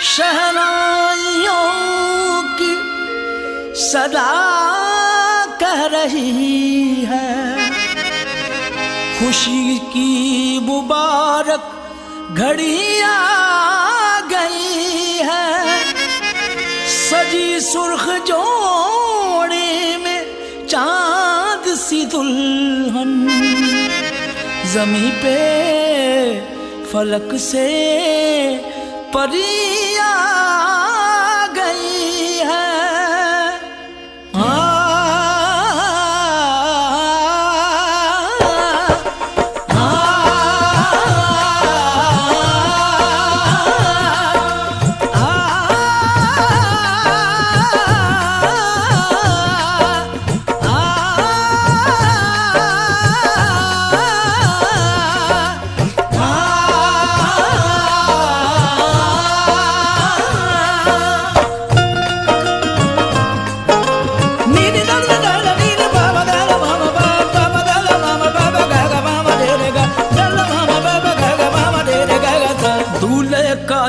शहनाइयों की सदा कह रही है, खुशी की मुबारक घड़ी आ गई है। सजी सुर्ख जोड़े में चांद सी दुल्हन, ज़मीं पे फलक से परी आ गई है।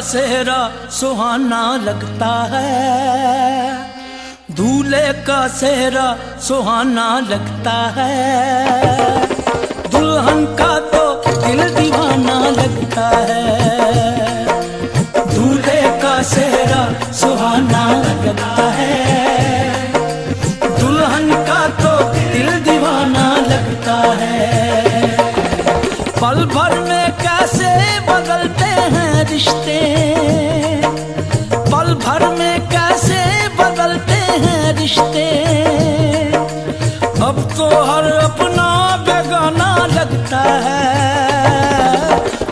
सेहरा सुहाना लगता है, दूल्हे का सेहरा सुहाना लगता है। दुल्हन का तो दिल दीवाना लगता है, दूल्हे का सेहरा सुहाना लगता है। दुल्हन का तो दिल दीवाना लगता है। पल भर में कैसे बदलते हैं रिश्ते, पल भर में कैसे बदलते हैं रिश्ते। अब तो हर अपना बेगाना लगता है,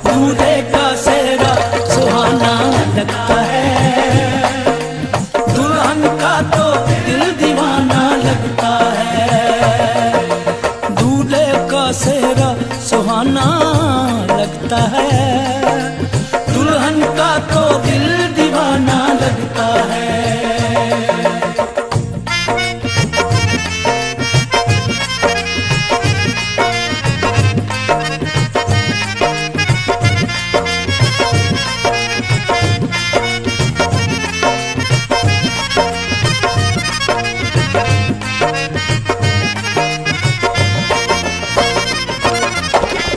दूल्हे का सेहरा सुहाना लगता है। दुल्हन का तो दिल दीवाना लगता है, दूल्हे का सेहरा सुहाना लगता है। दुल्हन का तो दिल दीवाना लगता है।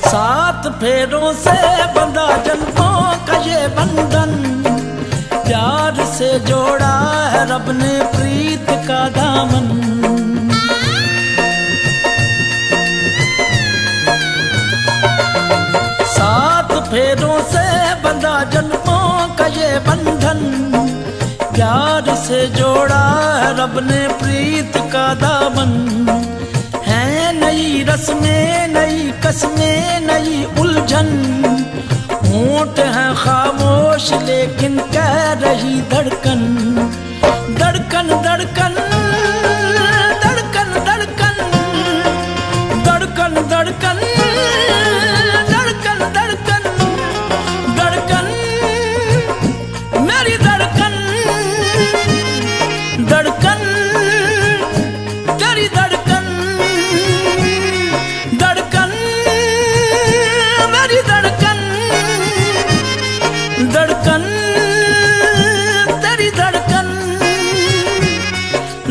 सात फेरों से बंधा जन्मों का ये बंधन, प्यार से जोड़ा है रब ने प्रीत का दामन। सात फेरों से बंधा जन्मों का ये बंधन, प्यार से जोड़ा है रब ने प्रीत का दामन। नई रस्में नई कस्में नई उलझन, होंठ हैं खामोश लेकिन कह रही धड़कन। धड़कन धड़कन धड़कन धड़कन धड़कन धड़कन धड़कन धड़कन धड़कन मेरी धड़कन। धड़कन तेरी धड़कन, धड़कन मेरी धड़कन। धड़कन तेरी धड़कन,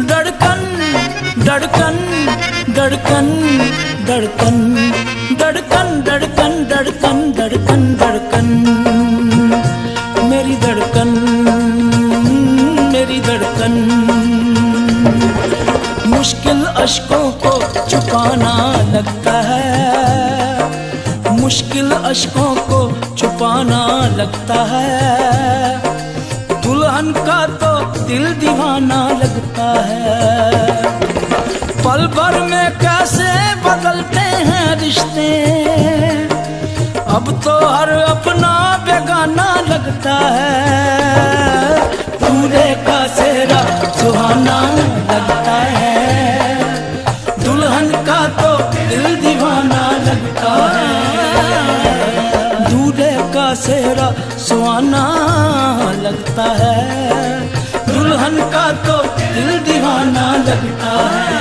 धड़कन धड़कन धड़कन धड़कन धड़कन धड़कन धड़कन धड़कन धड़कन मेरी धड़कन मेरी धड़कन। मुश्किल अश्कों को छुपाना लगता है, मुश्किल अश्कों को छुपाना लगता है। दुल्हन का तो दिल दीवाना लगता है। पल भर में कैसे बदलते हैं रिश्ते, अब तो हर अपना बेगाना लगता है। दूल्हे का सेहरा सुहाना लगता है, दुल्हन का तो दिल दीवाना लगता है। दूल्हे का सेहरा सुहाना लगता है, दुल्हन का तो दिल दीवाना दीवाना लगता है।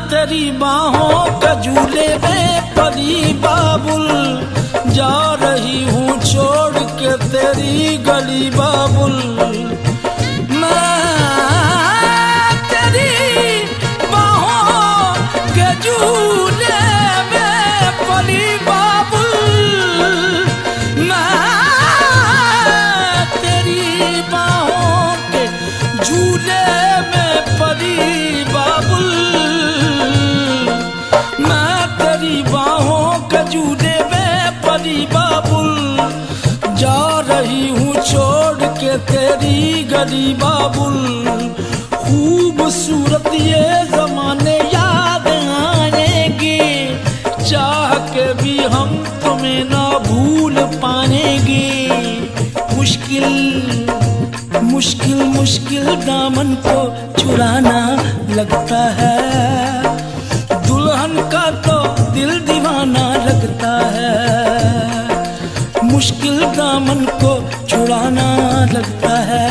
तेरी बाहों का झूले में परी बाबुल, जा रही हूँ छोड़ के तेरी गली बाबुल। मैं तेरी बाहों के झूले में परी बाबुल, मैं तेरी बाहों के झूले में परी बाबुल, झूले में परी बाबुल, जा रही हूँ छोड़ के तेरी गली बाबुल। खूबसूरत ये जमाने याद आएंगे, चाह के भी हम तुम्हें ना भूल पाएंगे। मुश्किल मुश्किल मुश्किल दामन को छुड़ाना लगता है, दुल्हन का तो दिल दीवाना लगता है। मुश्किल दामन को छुड़ाना लगता है,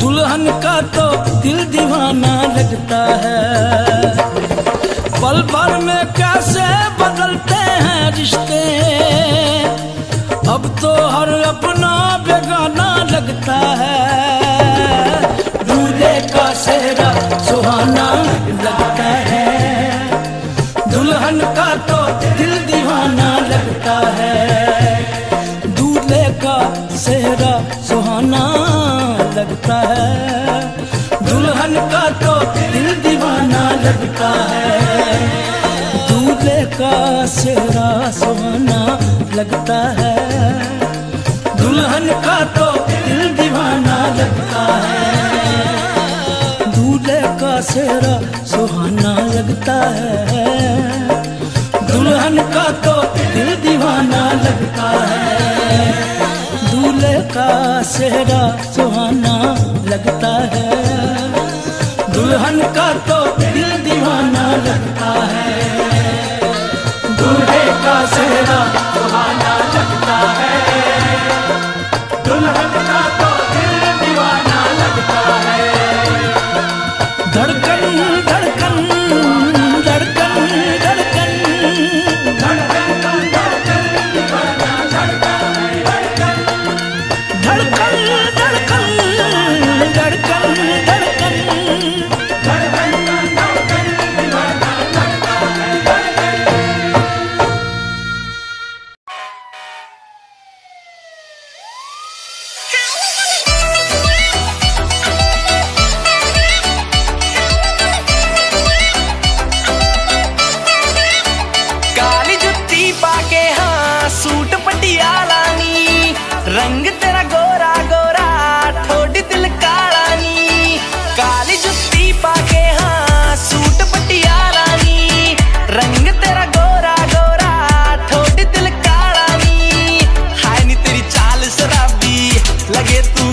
दुल्हन का तो दिल दीवाना लगता है। पल भर में कैसे बदलते हैं रिश्ते, अब तो हर अपना बेगाना लगता है। दूल्हे का सेहरा सुहाना लगता है, दुल्हन का तो दिल दीवाना लगता है। दूल्हे का सेहरा सुहाना लगता है, दुल्हन का तो दिल दीवाना लगता है। दूल्हे का सेहरा सुहाना लगता है, दुल्हन का तो दिल दीवाना लगता है। दूल्हे का सेहरा सुहाना लगता है, दुल्हन का तो दिल दीवाना लगता है। दूल्हे का सेहरा सुहाना लगता है, दुल्हन का तो दिल दीवाना लगता है। दूल्हे का सेहरा सुहाना लगता है, दुल्हन का तो दिल दीवाना लगता है। धड़कन धड़कन धड़कन धड़कन धड़कन धड़कन दीवाना लगता है। धड़कन धड़कन धड़कन धड़कन धड़कन धड़कन दीवाना लगता है। रंग तेरा गोरा गोरा ठोडी दिल काला नी, काली जुत्ती पाके हाँ सूट पटियाला नी। रंग तेरा गोरा गोरा ठोडी दिल काला नी, हाय नी तेरी चाल शराबी लगे तू